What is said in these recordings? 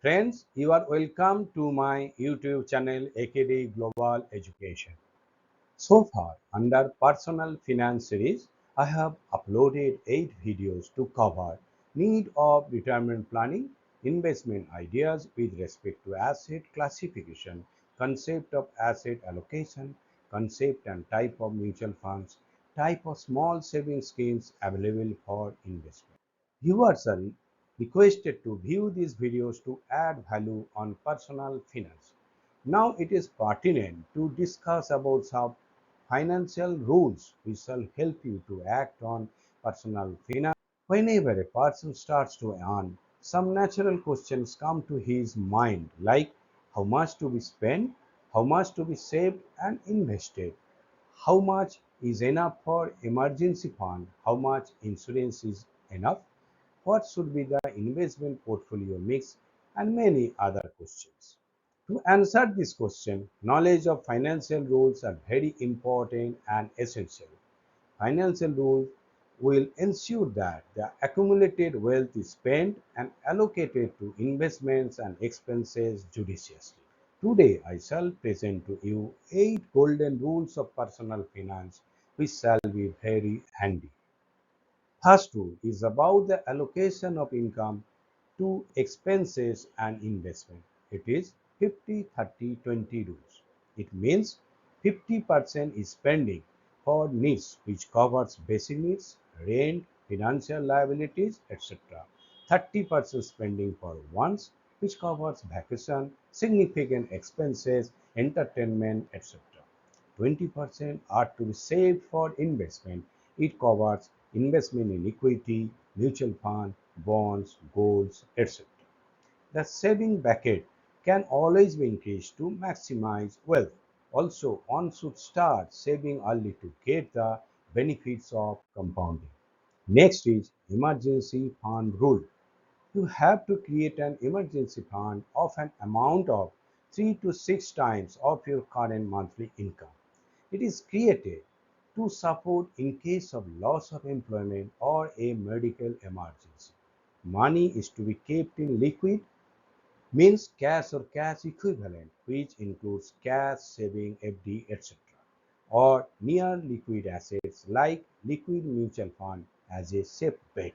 Friends, you are welcome to my YouTube channel AKD Global Education. So far, under Personal Finance series, I have uploaded 8 videos to cover need of retirement planning, investment ideas with respect to asset classification, concept of asset allocation, concept and type of mutual funds, type of small saving schemes available for investment. Viewers are requested to view these videos to add value on personal finance. Now it is pertinent to discuss about some financial rules which shall help you to act on personal finance. Whenever a person starts to earn, some natural questions come to his mind like how much to be spent, how much to be saved and invested, how much is enough for emergency fund, how much insurance is enough, what should be the investment portfolio mix, and many other questions. To answer this question, knowledge of financial rules are very important and essential. Financial rules will ensure that the accumulated wealth is spent and allocated to investments and expenses judiciously. Today, I shall present to you 8 golden rules of personal finance which shall be very handy. First rule is about the allocation of income to expenses and investment. It is 50-30-20 rules. It means 50% is spending for needs which covers basic needs, rent, financial liabilities, etc. 30% spending for wants which covers vacation, significant expenses, entertainment, etc. 20% are to be saved for investment. It covers investment in equity, mutual fund, bonds, golds, etc. The saving bucket can always be increased to maximize wealth. Also, one should start saving early to get the benefits of compounding. Next is emergency fund rule. You have to create an emergency fund of an amount of 3 to 6 times of your current monthly income. It is created to support in case of loss of employment or a medical emergency. Money is to be kept in liquid, means cash or cash equivalent, which includes cash, saving, FD, etc., or near liquid assets like liquid mutual fund as a safe bet.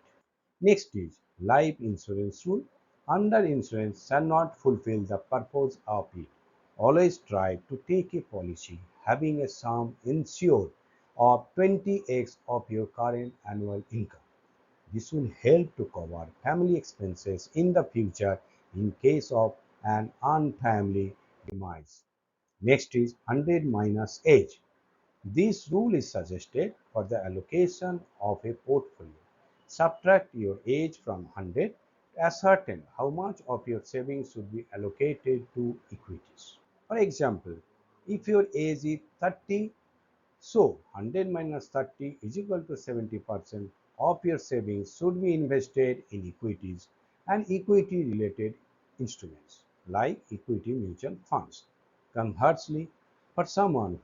Next is life insurance rule. Under insurance shall not fulfill the purpose of it. Always try to take a policy having a sum insured of 20x of your current annual income. This will help to cover family expenses in the future in case of an untimely demise. Next is 100 minus age. This rule is suggested for the allocation of a portfolio. Subtract your age from 100 to ascertain how much of your savings should be allocated to equities. For example, if your age is 30, so 100 minus 30 is equal to 70% of your savings should be invested in equities and equity related instruments like equity mutual funds. Conversely, for someone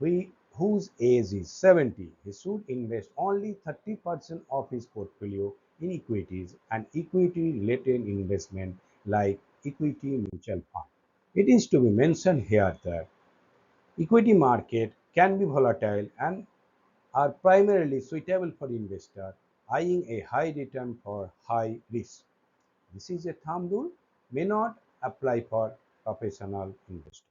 whose age is 70, he should invest only 30% of his portfolio in equities and equity related investment like equity mutual fund. It is to be mentioned here that equity market can be volatile and are primarily suitable for investors eyeing a high return for high risk. This is a thumb rule, may not apply for professional investors.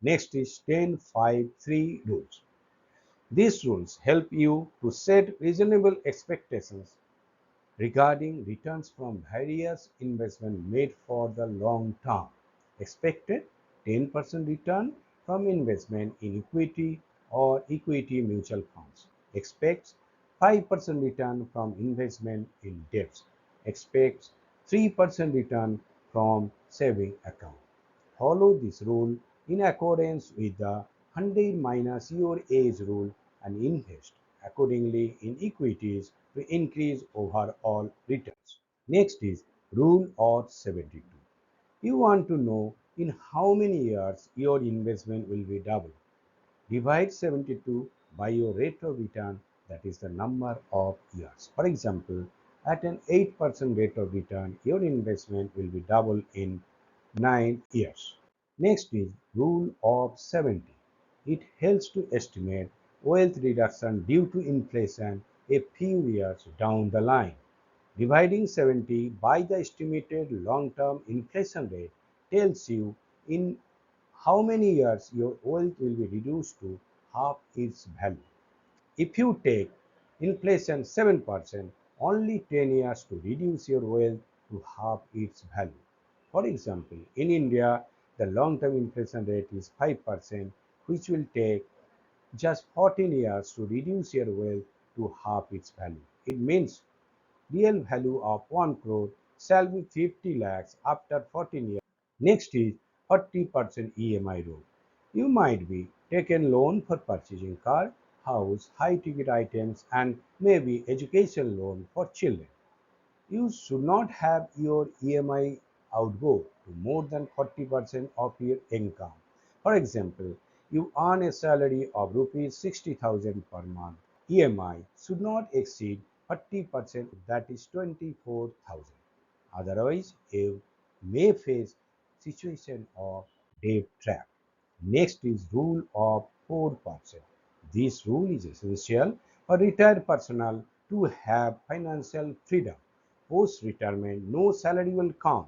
Next is 10-5-3 rules. These rules help you to set reasonable expectations regarding returns from various investments made for the long term. Expected 10% return from investment in equity or equity mutual funds. Expects 5% return from investment in debts. Expects 3% return from saving account. Follow this rule in accordance with the 100 minus your age rule and invest accordingly in equities to increase overall returns. Next is rule of 72. You want to know in how many years your investment will be doubled. Divide 72 by your rate of return, that is the number of years. For example, at an 8% rate of return, your investment will be doubled in 9 years. Next is rule of 70. It helps to estimate wealth reduction due to inflation a few years down the line. Dividing 70 by the estimated long-term inflation rate tells you in how many years your wealth will be reduced to half its value. If you take inflation 7%, only 10 years to reduce your wealth to half its value. For example, in India, the long-term inflation rate is 5%, which will take just 14 years to reduce your wealth to half its value. It means real value of 1 crore shall be 50 lakhs after 14 years. Next is 40% EMI rule. You might be taken loan for purchasing car, house, high ticket items and maybe education loan for children. You should not have your EMI outgo to more than 40% of your income. For example, you earn a salary of rupees 60,000 per month. EMI should not exceed 40%, that is 24,000. Otherwise, you may face situation of debt trap. Next is rule of 4%. This rule is essential for retired personnel to have financial freedom. Post retirement, no salary will come.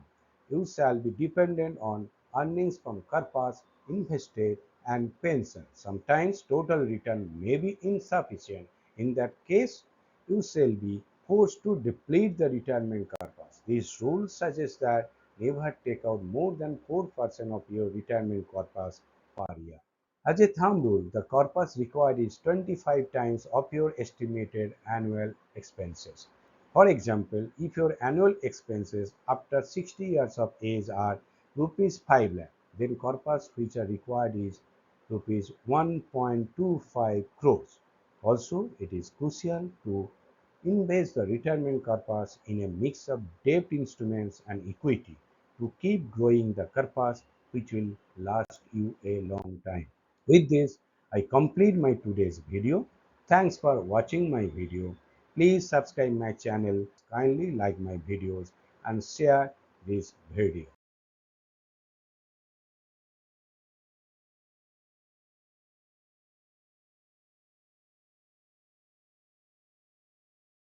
You shall be dependent on earnings from corpus, invested, and pension. Sometimes total return may be insufficient. In that case, you shall be forced to deplete the retirement corpus. This rule suggests that never take out more than 4% of your retirement corpus per year. As a thumb rule, the corpus required is 25 times of your estimated annual expenses. For example, if your annual expenses after 60 years of age are rupees 5 lakh, then corpus which are required is rupees 1.25 crores. Also, it is crucial to invest the retirement corpus in a mix of debt instruments and equity to keep growing the corpus, which will last you a long time. With this, I complete my today's video. Thanks for watching my video. Please subscribe my channel, kindly like my videos and share this video.